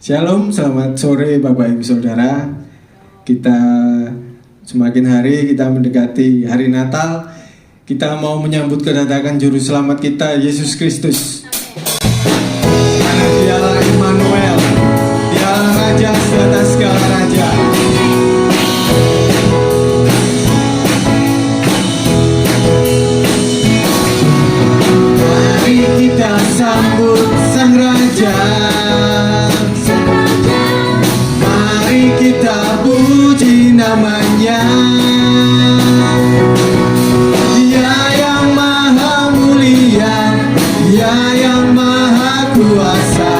Shalom, selamat sore Bapak Ibu Saudara. Kita semakin hari kita mendekati hari Natal. Kita mau menyambut kedatangan Juru Selamat kita, Yesus Kristus. Karena Dialah Immanuel, Dialah Raja di atas segala raja. Mari kita sambut Sang Raja. Mari kita puji namanya. Dia yang maha mulia, Dia yang maha kuasa.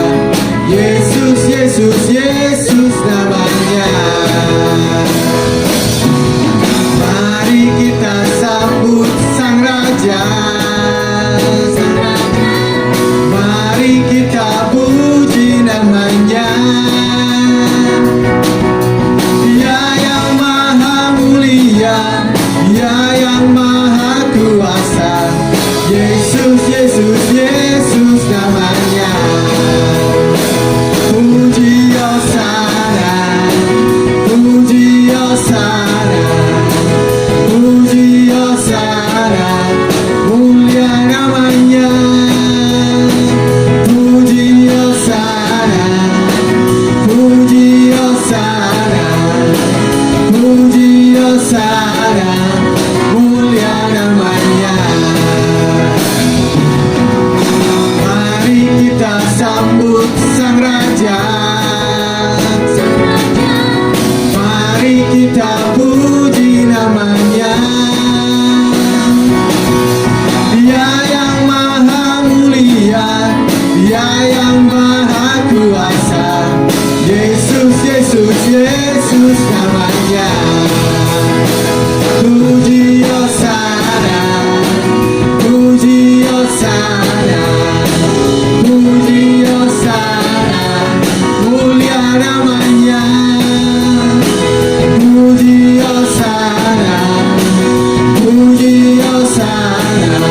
Yesus, Yesus, Yesus namanya. Mari kita sambut Sang Raja. Mari kita puji namanya. Dia yang maha mulia, Dia yang maha kuasa. Yesus, Yesus, Yesus namanya. Puji Hosana, puji Hosana, puji Hosana, mulia namanya. Puji Hosana, puji Hosana, puji Hosana, mulia namanya. Mari kita sambut Sang Raja. Mari kita puji namanya. Dia yang maha mulia, Dia yang maha kuasa. Yesus, Yesus, Yesus namanya. Puji Hosana, puji Hosana, puji Hosana, mulia namanya. Puji Hosana, puji Hosana,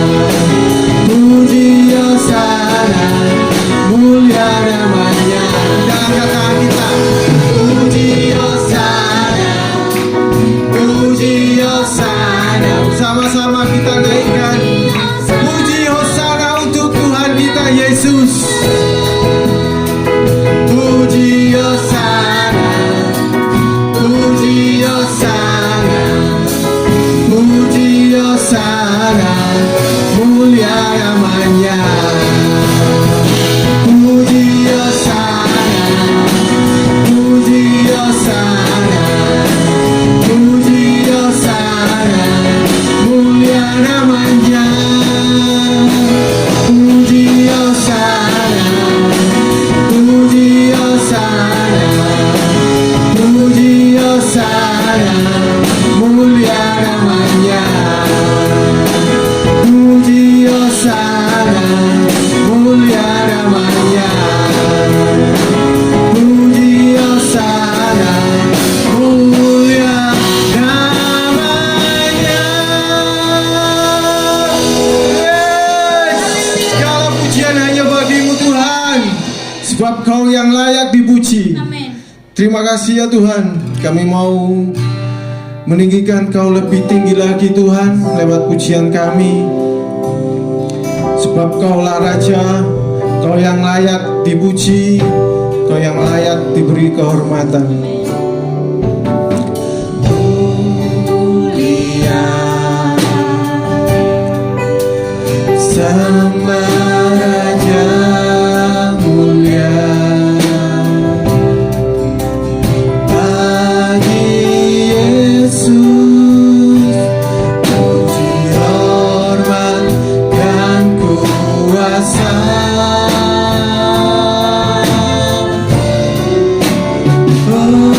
puji Hosana, mulia namanya. Dan kata kita, puji Hosana, puji Hosana, sama-sama kita naikkan. Puji Hosana untuk Tuhan kita Yesus. Puji Hosana, puji Hosana, puji Hosana, mulia namanya. Puji Hosana, puji Hosana, puji Hosana, mulia namanya. Puji Hosana, puji Hosana, puji Hosana, mulia namanya. Puji Hosana, mulia namanya. Puji Hosana, mulia namanya. Segala pujian hanya bagi-Mu Tuhan, sebab Kau yang layak dipuji. Amin. Terima kasih ya Tuhan, kami mau meninggikan Kau lebih tinggi lagi Tuhan lewat pujian kami. Sebab Kaulah Raja, Kau yang layak dipuji, Kau yang layak diberi kehormatan. Mulia sama Raja mulia. Bagi Yesus puji hormat dan kuasa. Oh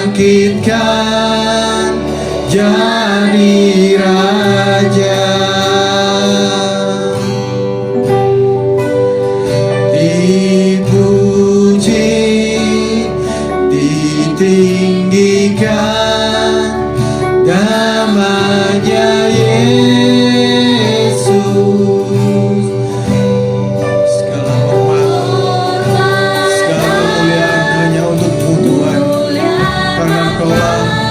dibangkitkan jadi raja, dipuji, ditinggikan namanya Yesus. Segala hormat, segala kemuliaan hanya untuk Tuhan, karena Engkaulah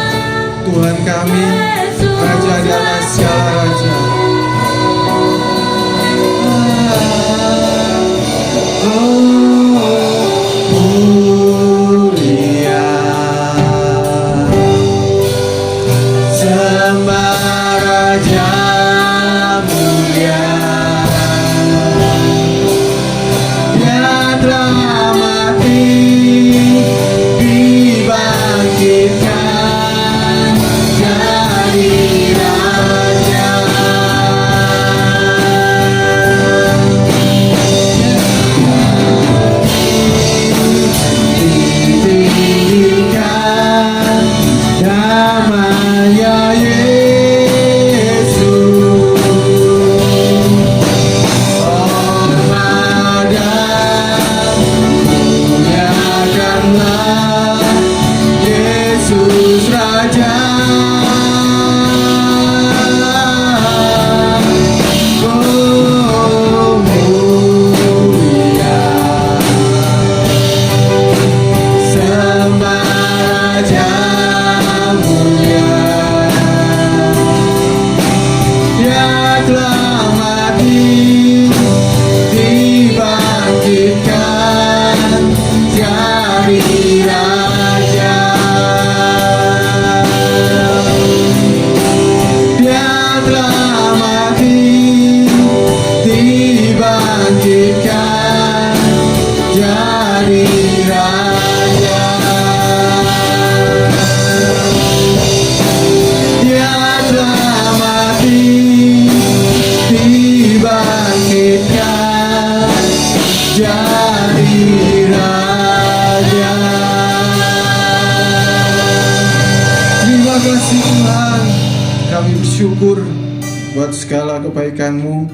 buat segala kebaikan-Mu,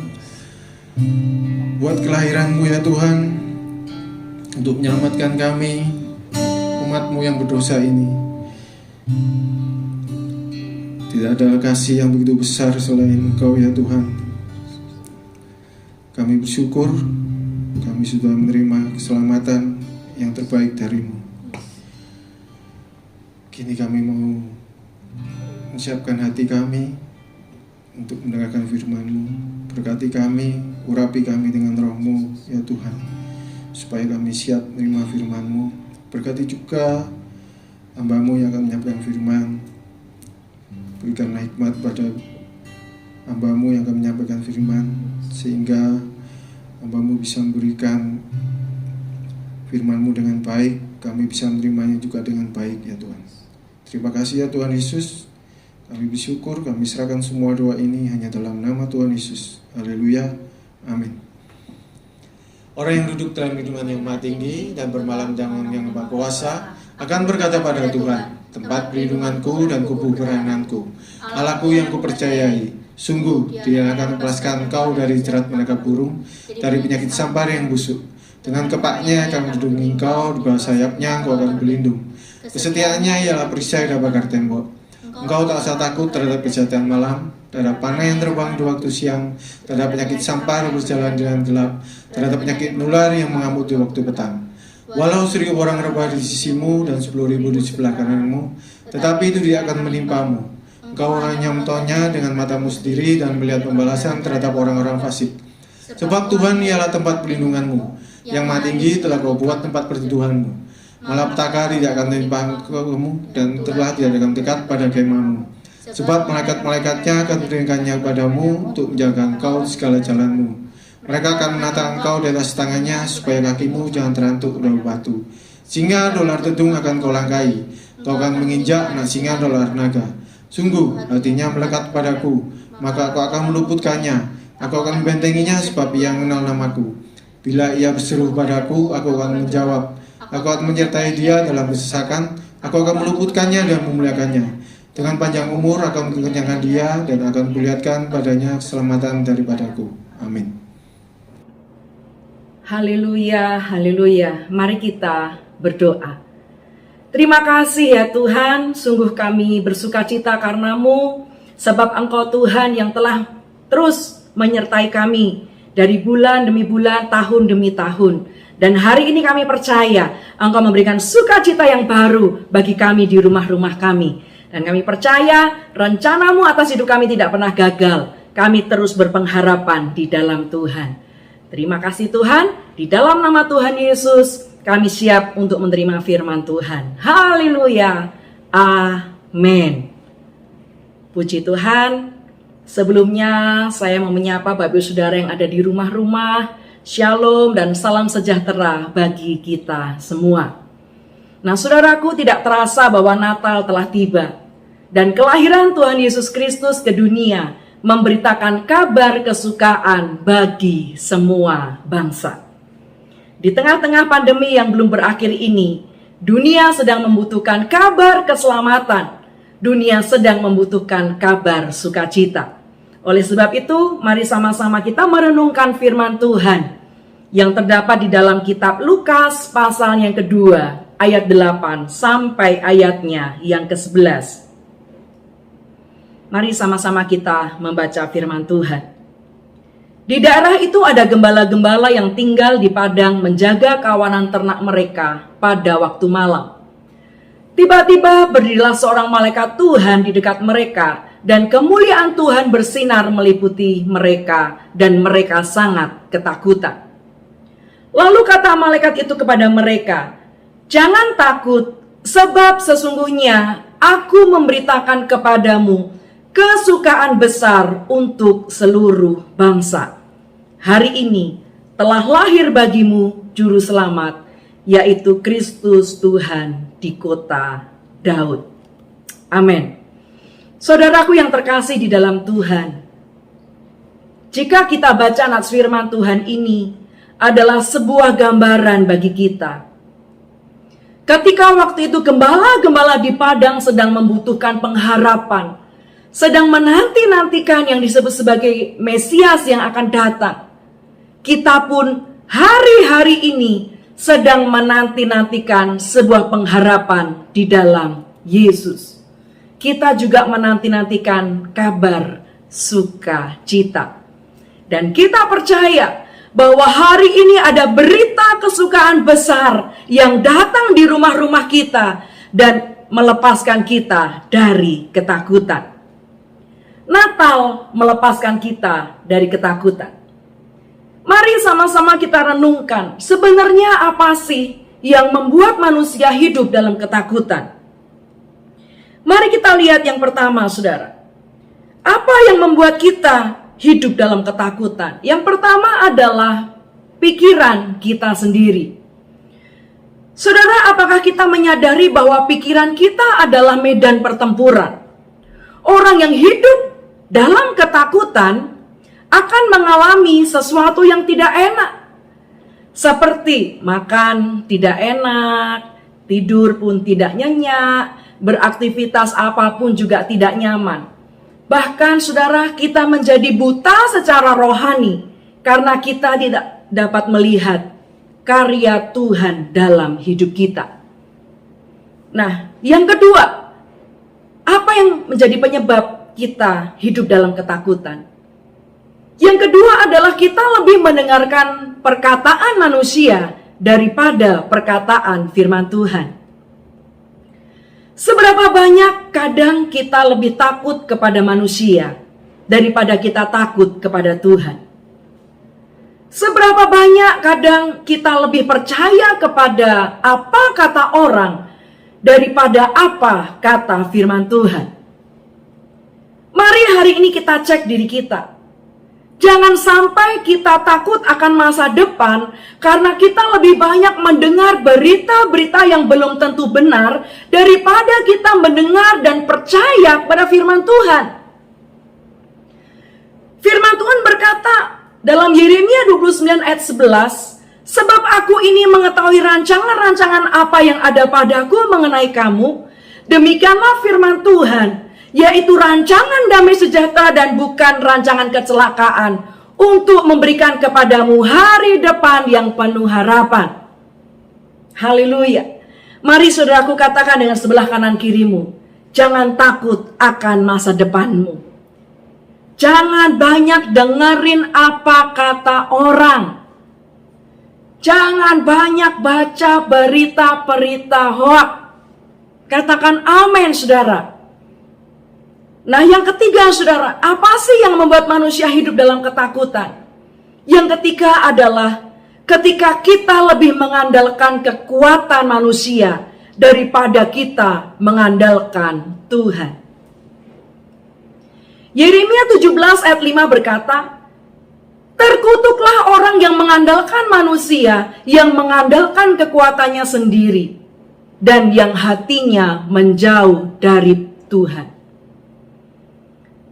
buat kelahiran-Mu ya Tuhan, untuk menyelamatkan kami, umat-Mu yang berdosa ini. Tidak ada kasih yang begitu besar selain Engkau ya Tuhan. Kami bersyukur, kami sudah menerima keselamatan yang terbaik dari-Mu. Kini kami mau menyiapkan hati kami untuk mendengarkan firman-Mu. Berkati kami, urapi kami dengan roh-Mu ya Tuhan, supaya kami siap menerima firman-Mu. Berkati juga hamba-Mu yang akan menyampaikan firman. Berikanlah hikmat pada hamba-Mu yang akan menyampaikan firman, sehingga hamba-Mu bisa memberikan firman-Mu dengan baik, kami bisa menerimanya juga dengan baik ya Tuhan. Terima kasih ya Tuhan Yesus. Kami bersyukur, kami serahkan semua doa ini hanya dalam nama Tuhan Yesus. Haleluya, amin. Orang yang duduk dalam lindungan yang Maha Tinggi dan bermalam dengan yang Maha Kuasa akan berkata pada Tuhan, tempat perlindunganku dan kubu kerananku, Allahku yang kupercayai. Sungguh Dia akan melepaskan kau dari jerat menangkap burung, dari penyakit sampar yang busuk. Dengan kepaknya akan melindungi kau, di bawah sayapnya kau akan berlindung. Kesetiaannya ialah perisai dan bakar tembok. Engkau tak usah takut terhadap kejahatan malam, terhadap panah yang terbang di waktu siang, terhadap penyakit sampar berjalan dengan gelap, terhadap penyakit nular yang mengamuk di waktu petang. Walau 1000 orang rebah di sisimu dan 10.000 di sebelah kananmu, tetapi itu tidak akan menimpamu. Engkau hanya menontonnya dengan matamu sendiri dan melihat pembalasan terhadap orang-orang fasik. Sebab Tuhan ialah tempat perlindunganmu, yang Maha Tinggi telah kau buat tempat perteduhanmu. Malapetaka tidak akan menimpa kamu, dan telah tidak akan dekat pada kemahmu. Sebab malaikat-malaikatnya akan memberikannya kepadamu untuk menjaga engkau di segala jalanmu. Mereka akan menata engkau di atas tangannya, supaya kakimu jangan terantuk dalam batu. Singa dolar tedung akan kau langkai, kau akan menginjak anak singa dolar naga. Sungguh hatinya melekat padaku, maka aku akan meluputkannya. Aku akan membentenginya sebab ia mengenal namaku. Bila ia berseru padaku, aku akan menjawab. Aku akan menyertai dia dalam kesesakan. Aku akan meluputkannya dan memuliakannya. Dengan panjang umur akan mengenyangkan dia, dan akan kulihatkan padanya keselamatan daripadaku. Amin. Haleluya, haleluya. Mari kita berdoa. Terima kasih ya Tuhan, sungguh kami bersukacita karena-Mu, sebab Engkau Tuhan yang telah terus menyertai kami dari bulan demi bulan, tahun demi tahun. Dan hari ini kami percaya Engkau memberikan sukacita yang baru bagi kami di rumah-rumah kami. Dan kami percaya rencana-Mu atas hidup kami tidak pernah gagal. Kami terus berpengharapan di dalam Tuhan. Terima kasih Tuhan, di dalam nama Tuhan Yesus kami siap untuk menerima firman Tuhan. Haleluya, amin. Puji Tuhan. Sebelumnya saya mau menyapa Bapak Ibu Saudara yang ada di rumah-rumah. Shalom dan salam sejahtera bagi kita semua. Nah saudaraku, tidak terasa bahwa Natal telah tiba. Dan kelahiran Tuhan Yesus Kristus ke dunia memberitakan kabar kesukaan bagi semua bangsa. Di tengah-tengah pandemi yang belum berakhir ini, dunia sedang membutuhkan kabar keselamatan. Dunia sedang membutuhkan kabar sukacita. Oleh sebab itu, mari sama-sama kita merenungkan firman Tuhan yang terdapat di dalam kitab Lukas pasal yang kedua, ayat 8 sampai ayatnya yang ke-11. Mari sama-sama kita membaca firman Tuhan. Di daerah itu ada gembala-gembala yang tinggal di padang menjaga kawanan ternak mereka pada waktu malam. Tiba-tiba berdirilah seorang malaikat Tuhan di dekat mereka, dan kemuliaan Tuhan bersinar meliputi mereka, dan mereka sangat ketakutan. Lalu kata malaikat itu kepada mereka, "Jangan takut, sebab sesungguhnya aku memberitakan kepadamu kesukaan besar untuk seluruh bangsa. Hari ini telah lahir bagimu juru selamat, yaitu Kristus Tuhan di kota Daud." Amin. Saudaraku yang terkasih di dalam Tuhan, jika kita baca nats firman Tuhan ini adalah sebuah gambaran bagi kita. Ketika waktu itu gembala-gembala di padang sedang membutuhkan pengharapan, sedang menanti-nantikan yang disebut sebagai Mesias yang akan datang. Kita pun hari-hari ini sedang menanti-nantikan sebuah pengharapan di dalam Yesus. Kita juga menanti-nantikan kabar sukacita. Dan kita percaya bahwa hari ini ada berita kesukaan besar yang datang di rumah-rumah kita dan melepaskan kita dari ketakutan. Natal melepaskan kita dari ketakutan. Mari sama-sama kita renungkan, sebenarnya apa sih yang membuat manusia hidup dalam ketakutan? Mari kita lihat yang pertama, saudara. Apa yang membuat kita hidup dalam ketakutan? Yang pertama adalah pikiran kita sendiri. Saudara, apakah kita menyadari bahwa pikiran kita adalah medan pertempuran? Orang yang hidup dalam ketakutan akan mengalami sesuatu yang tidak enak. Seperti makan tidak enak, tidur pun tidak nyenyak, beraktivitas apapun juga tidak nyaman. Bahkan saudara, kita menjadi buta secara rohani karena kita tidak dapat melihat karya Tuhan dalam hidup kita. Nah, yang kedua, apa yang menjadi penyebab kita hidup dalam ketakutan? Yang kedua adalah kita lebih mendengarkan perkataan manusia daripada perkataan firman Tuhan. Seberapa banyak kadang kita lebih takut kepada manusia daripada kita takut kepada Tuhan? Seberapa banyak kadang kita lebih percaya kepada apa kata orang daripada apa kata firman Tuhan? Mari hari ini kita cek diri kita. Jangan sampai kita takut akan masa depan karena kita lebih banyak mendengar berita-berita yang belum tentu benar daripada kita mendengar dan percaya pada firman Tuhan. Firman Tuhan berkata dalam Yeremia 29 ayat 11, "Sebab aku ini mengetahui rancangan-rancangan apa yang ada padaku mengenai kamu, demikianlah firman Tuhan, yaitu rancangan damai sejahtera dan bukan rancangan kecelakaan, untuk memberikan kepadamu hari depan yang penuh harapan." Haleluya. Mari saudaraku katakan dengan sebelah kanan kirimu, jangan takut akan masa depanmu. Jangan banyak dengerin apa kata orang. Jangan banyak baca berita-berita hoak. Katakan amin, saudara. Nah, yang ketiga, saudara, apa sih yang membuat manusia hidup dalam ketakutan? Yang ketiga adalah ketika kita lebih mengandalkan kekuatan manusia daripada kita mengandalkan Tuhan. Yeremia 17 ayat 5 berkata, "Terkutuklah orang yang mengandalkan manusia, yang mengandalkan kekuatannya sendiri, dan yang hatinya menjauh dari Tuhan."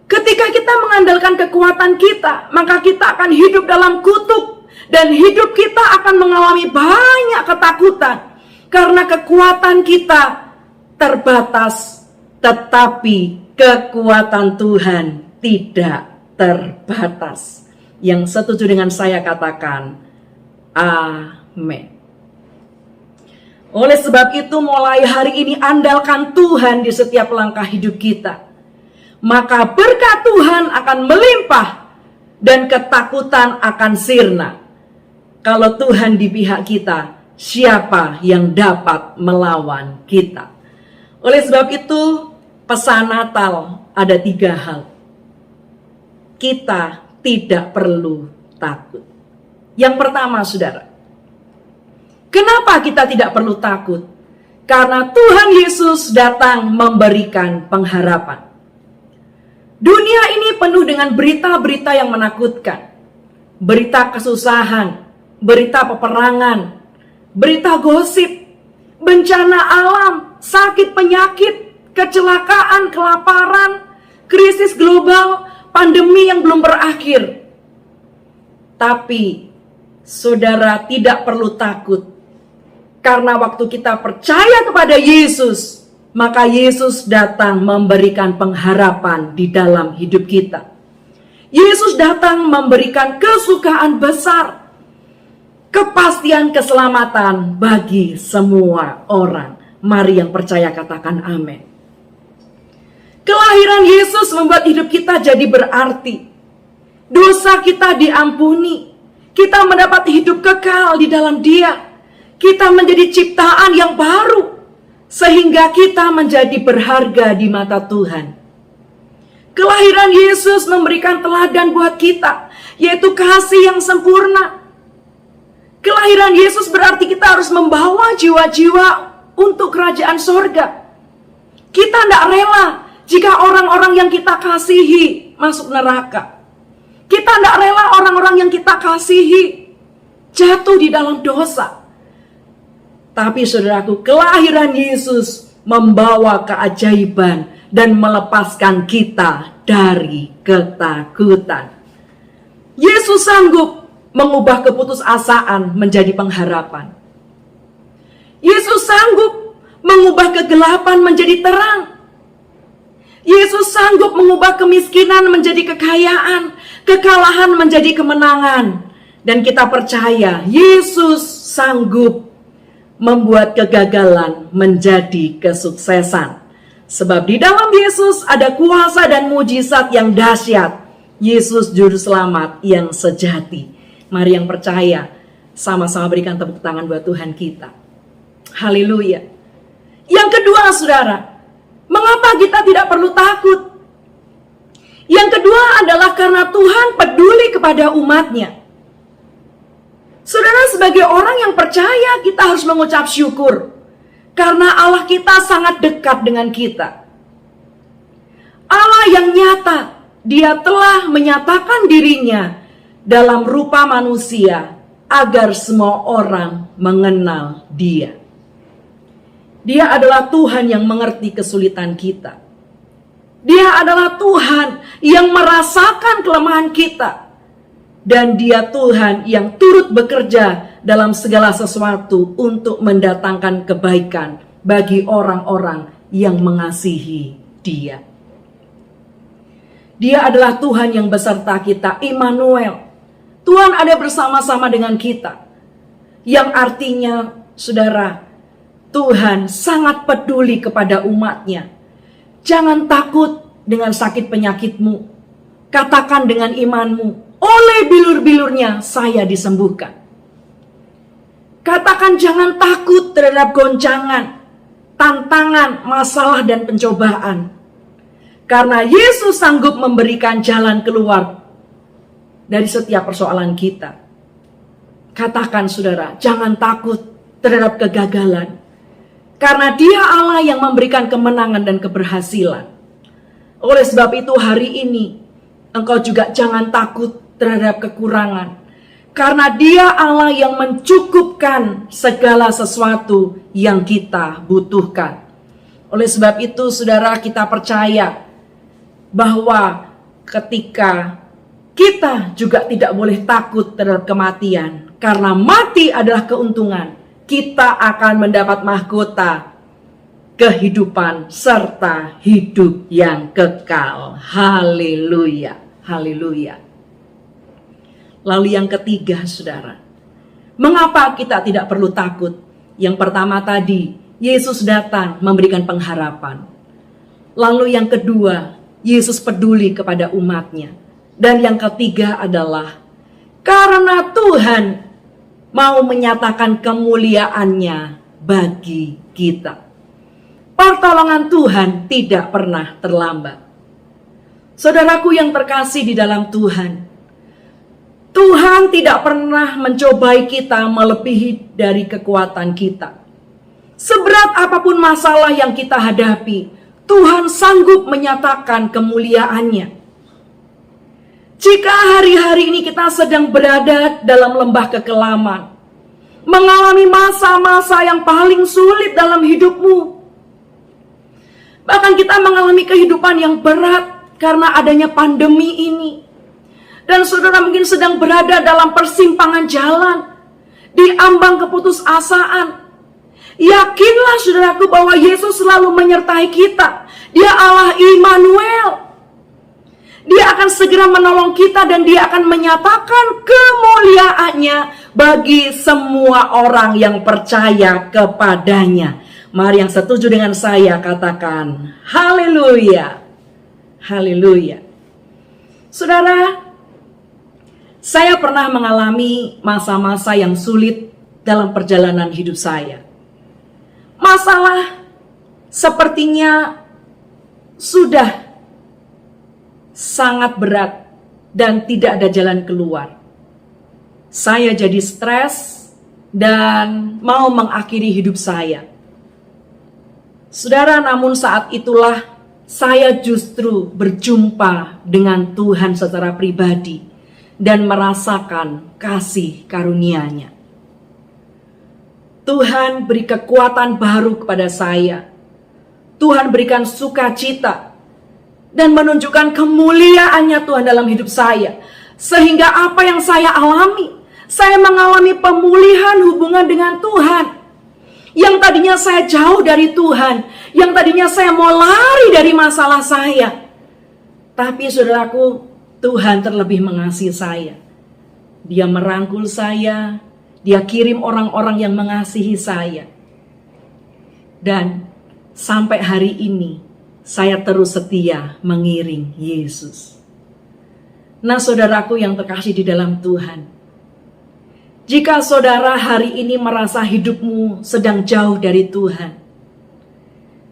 Ketika kita mengandalkan kekuatan kita, maka kita akan hidup dalam kutuk. Dan hidup kita akan mengalami banyak ketakutan. Karena kekuatan kita terbatas. Tetapi kekuatan Tuhan tidak terbatas. Yang setuju dengan saya katakan, amin. Oleh sebab itu mulai hari ini andalkan Tuhan di setiap langkah hidup kita. Maka berkat Tuhan akan melimpah dan ketakutan akan sirna. Kalau Tuhan di pihak kita, siapa yang dapat melawan kita? Oleh sebab itu, pesan Natal ada 3 hal. Kita tidak perlu takut. Yang pertama, saudara, kenapa kita tidak perlu takut? Karena Tuhan Yesus datang memberikan pengharapan. Dunia ini penuh dengan berita-berita yang menakutkan. Berita kesusahan, berita peperangan, berita gosip, bencana alam, sakit penyakit, kecelakaan, kelaparan, krisis global, pandemi yang belum berakhir. Tapi saudara tidak perlu takut. Karena waktu kita percaya kepada Yesus, maka Yesus datang memberikan pengharapan di dalam hidup kita. Yesus datang memberikan kesukaan besar, kepastian keselamatan bagi semua orang. Mari yang percaya katakan amin. Kelahiran Yesus membuat hidup kita jadi berarti. Dosa kita diampuni. Kita mendapat hidup kekal di dalam Dia. Kita menjadi ciptaan yang baru, sehingga kita menjadi berharga di mata Tuhan. Kelahiran Yesus memberikan teladan buat kita, yaitu kasih yang sempurna. Kelahiran Yesus berarti kita harus membawa jiwa-jiwa untuk kerajaan sorga. Kita tidak rela jika orang-orang yang kita kasihi masuk neraka. Kita tidak rela orang-orang yang kita kasihi jatuh di dalam dosa. Tapi saudaraku, kelahiran Yesus membawa keajaiban dan melepaskan kita dari ketakutan. Yesus sanggup mengubah keputusasaan menjadi pengharapan. Yesus sanggup mengubah kegelapan menjadi terang. Yesus sanggup mengubah kemiskinan menjadi kekayaan, kekalahan menjadi kemenangan. Dan kita percaya Yesus sanggup membuat kegagalan menjadi kesuksesan. Sebab di dalam Yesus ada kuasa dan mujizat yang dahsyat. Yesus juru selamat yang sejati. Mari yang percaya, sama-sama berikan tepuk tangan buat Tuhan kita. Haleluya. Yang kedua, saudara, mengapa kita tidak perlu takut? Yang kedua adalah karena Tuhan peduli kepada umatnya. Saudara, sebagai orang yang percaya, kita harus mengucap syukur. Karena Allah kita sangat dekat dengan kita. Allah yang nyata, Dia telah menyatakan dirinya dalam rupa manusia, agar semua orang mengenal Dia. Dia adalah Tuhan yang mengerti kesulitan kita. Dia adalah Tuhan yang merasakan kelemahan kita. Dan Dia Tuhan yang turut bekerja dalam segala sesuatu untuk mendatangkan kebaikan bagi orang-orang yang mengasihi Dia. Dia adalah Tuhan yang beserta kita, Immanuel. Tuhan ada bersama-sama dengan kita. Yang artinya, saudara, Tuhan sangat peduli kepada umatnya. Jangan takut dengan sakit penyakitmu. Katakan dengan imanmu, oleh bilur-bilurnya saya disembuhkan. Katakan jangan takut terhadap goncangan, tantangan, masalah dan pencobaan. Karena Yesus sanggup memberikan jalan keluar dari setiap persoalan kita. Katakan saudara, jangan takut terhadap kegagalan. Karena Dia Allah yang memberikan kemenangan dan keberhasilan. Oleh sebab itu hari ini, engkau juga jangan takut terhadap kekurangan. Karena Dia Allah yang mencukupkan segala sesuatu yang kita butuhkan. Oleh sebab itu saudara, kita percaya bahwa ketika kita juga tidak boleh takut terhadap kematian. Karena mati adalah keuntungan. Kita akan mendapat mahkota kehidupan serta hidup yang kekal. Haleluya, haleluya. Lalu yang ketiga, saudara, mengapa kita tidak perlu takut? Yang pertama tadi, Yesus datang memberikan pengharapan. Lalu yang kedua, Yesus peduli kepada umatnya. Dan yang ketiga adalah karena Tuhan mau menyatakan kemuliaannya bagi kita. Pertolongan Tuhan tidak pernah terlambat. Saudaraku yang terkasih di dalam Tuhan, Tuhan tidak pernah mencobai kita melebihi dari kekuatan kita. Seberat apapun masalah yang kita hadapi, Tuhan sanggup menyatakan kemuliaannya. Jika hari-hari ini kita sedang berada dalam lembah kekelaman, mengalami masa-masa yang paling sulit dalam hidupmu, bahkan kita mengalami kehidupan yang berat karena adanya pandemi ini, dan saudara mungkin sedang berada dalam persimpangan jalan, di ambang keputusasaan, Yakinlah saudaraku bahwa Yesus selalu menyertai kita. Dia Allah Immanuel. Dia akan segera menolong kita dan dia akan menyatakan kemuliaannya bagi semua orang yang percaya kepadanya. Mari yang setuju dengan saya katakan haleluya. Haleluya. Saudara, saya pernah mengalami masa-masa yang sulit dalam perjalanan hidup saya. Masalah sepertinya sudah sangat berat dan tidak ada jalan keluar. Saya jadi stres dan mau mengakhiri hidup saya. Saudara, namun saat itulah saya justru berjumpa dengan Tuhan secara pribadi dan merasakan kasih karunia-Nya. Tuhan beri kekuatan baru kepada saya. Tuhan berikan sukacita dan menunjukkan kemuliaan-Nya Tuhan dalam hidup saya. Sehingga apa yang saya alami, saya mengalami pemulihan hubungan dengan Tuhan. Yang tadinya saya jauh dari Tuhan, yang tadinya saya mau lari dari masalah saya. Tapi saudaraku, Tuhan terlebih mengasihi saya. Dia merangkul saya, Dia kirim orang-orang yang mengasihi saya. Dan sampai hari ini, saya terus setia mengiring Yesus. Nah saudaraku yang terkasih di dalam Tuhan, jika saudara hari ini merasa hidupmu sedang jauh dari Tuhan,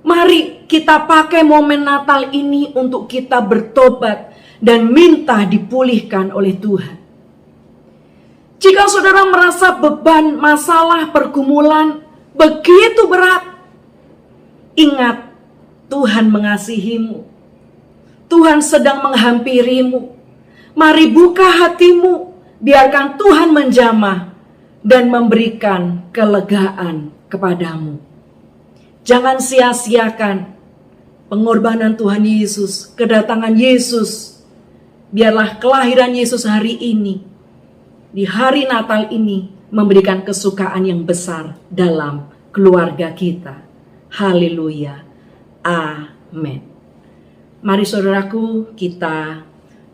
mari kita pakai momen Natal ini untuk kita bertobat dan minta dipulihkan oleh Tuhan. Jika saudara merasa beban, masalah, pergumulan begitu berat, ingat, Tuhan mengasihimu. Tuhan sedang menghampirimu. Mari buka hatimu, biarkan Tuhan menjamah dan memberikan kelegaan kepadamu. Jangan sia-siakan pengorbanan Tuhan Yesus, kedatangan Yesus. Biarlah kelahiran Yesus hari ini, di hari Natal ini, memberikan kesukaan yang besar dalam keluarga kita. Haleluya. Amin. Mari saudaraku, kita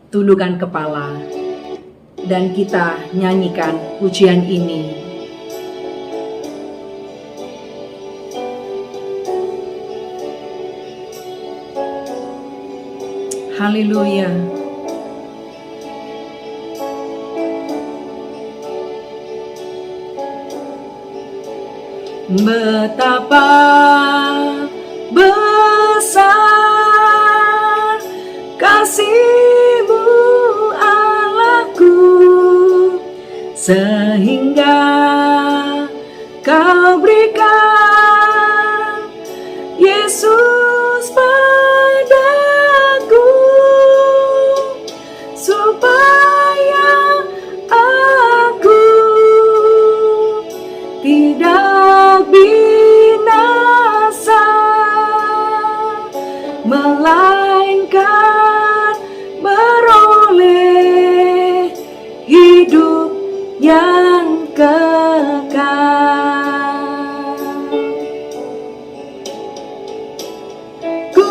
tundukkan kepala dan kita nyanyikan pujian ini. Haleluya. Betapa besar kasih-Mu Allahku, sehingga Kau berikan Yesus padaku, supaya aku tidak binasa, melainkan beroleh hidup yang kekal. Ku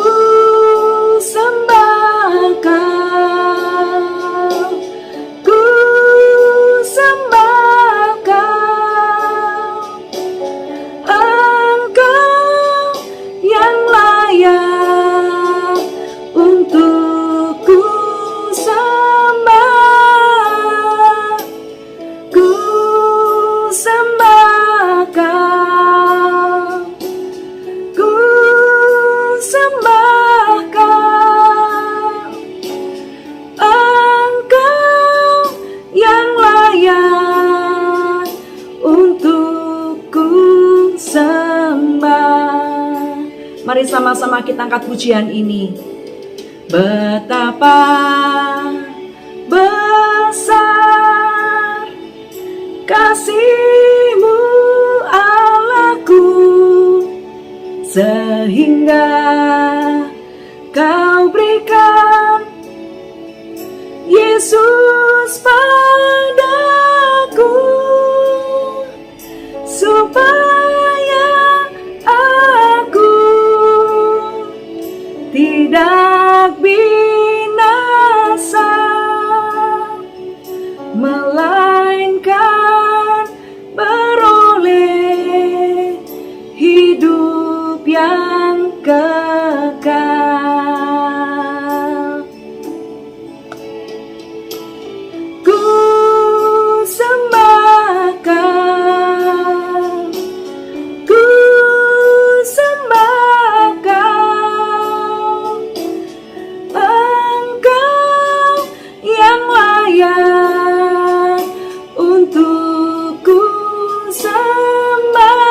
sembah Kau, ku sembah Kau, Engkau yang layak untuk ku sembah. Ku sembah Kau, ku sembah Kau, Engkau yang layak untuk ku sembah. Mari sama-sama kita angkat pujian ini. Betapa besar kasih-Mu Allahku, sehingga Kau berikan Yesus padaku, supaya yang kekal. Ku sembah Kau, ku sembah Kau, Engkau yang layak untuk ku sembah.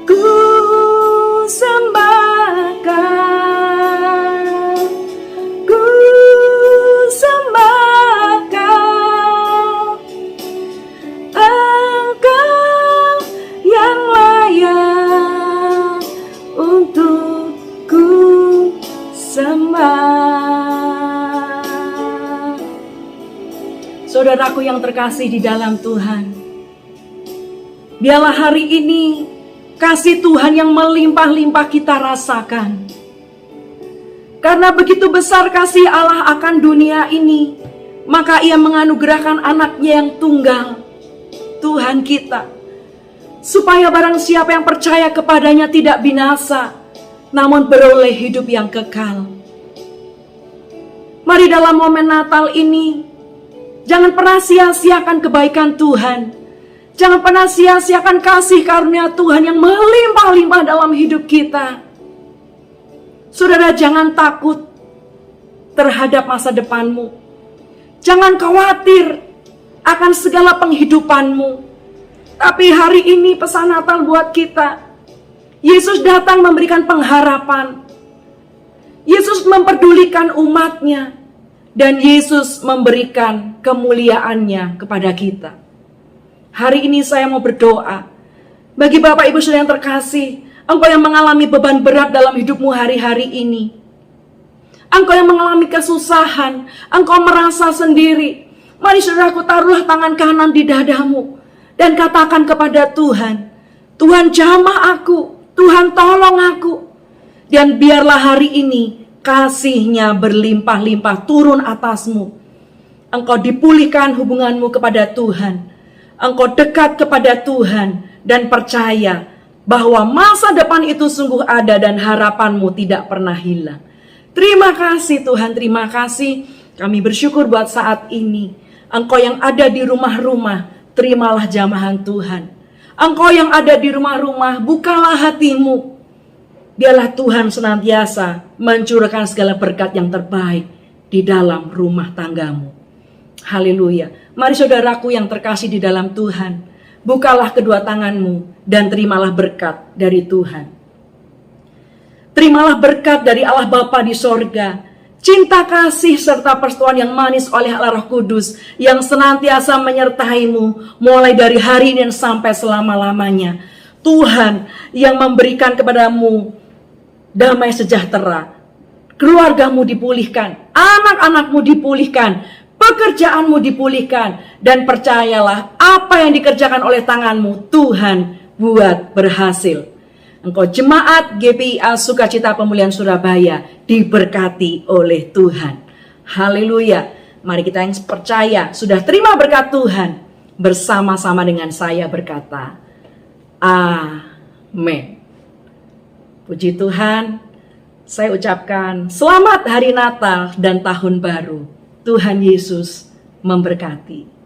Ku sembah Kau, ku sembah Kau, Engkau yang layak untuk ku sembah. Saudaraku yang terkasih di dalam Tuhan, biarlah hari ini kasih Tuhan yang melimpah-limpah kita rasakan. Karena begitu besar kasih Allah akan dunia ini, maka Ia menganugerahkan anaknya yang tunggal, Tuhan kita, supaya barang siapa yang percaya kepadanya tidak binasa, namun beroleh hidup yang kekal. Mari dalam momen Natal ini, jangan pernah sia-siakan kebaikan Tuhan. Jangan pernah sia-siakan kasih karunia Tuhan yang melimpah-limpah dalam hidup kita. Saudara, jangan takut terhadap masa depanmu. Jangan khawatir akan segala penghidupanmu. Tapi hari ini pesan Natal buat kita. Yesus datang memberikan pengharapan. Yesus memperdulikan umatnya. Dan Yesus memberikan kemuliaannya kepada kita. Hari ini saya mau berdoa. Bagi Bapak Ibu Saudara yang terkasih, engkau yang mengalami beban berat dalam hidupmu hari-hari ini. Engkau yang mengalami kesusahan, engkau merasa sendiri. Mari saudaraku, taruhlah tangan kanan di dadamu dan katakan kepada Tuhan, Tuhan jamah aku, Tuhan tolong aku. Dan biarlah hari ini kasih-Nya berlimpah-limpah turun atasmu. Engkau dipulihkan hubunganmu kepada Tuhan. Engkau dekat kepada Tuhan dan percaya bahwa masa depan itu sungguh ada dan harapanmu tidak pernah hilang. Terima kasih Tuhan, terima kasih. Kami bersyukur buat saat ini. Engkau yang ada di rumah-rumah, terimalah jamahan Tuhan. Engkau yang ada di rumah-rumah, bukalah hatimu. Biarlah Tuhan senantiasa mencurahkan segala berkat yang terbaik di dalam rumah tanggamu. Haleluya. Mari saudaraku yang terkasih di dalam Tuhan, bukalah kedua tanganmu dan terimalah berkat dari Tuhan. Terimalah berkat dari Allah Bapa di sorga, cinta kasih serta persetujuan yang manis oleh Allah Roh Kudus yang senantiasa menyertaimu mulai dari hari ini dan sampai selama-lamanya. Tuhan yang memberikan kepadamu damai sejahtera, keluargamu dipulihkan, anak-anakmu dipulihkan, pekerjaanmu dipulihkan, dan percayalah apa yang dikerjakan oleh tanganmu Tuhan buat berhasil. Engkau jemaat GPIA Sukacita Pemulihan Surabaya diberkati oleh Tuhan. Haleluya. Mari kita yang percaya sudah terima berkat Tuhan, bersama-sama dengan saya berkata amin. Puji Tuhan, saya ucapkan selamat hari Natal dan Tahun Baru. Tuhan Yesus memberkati.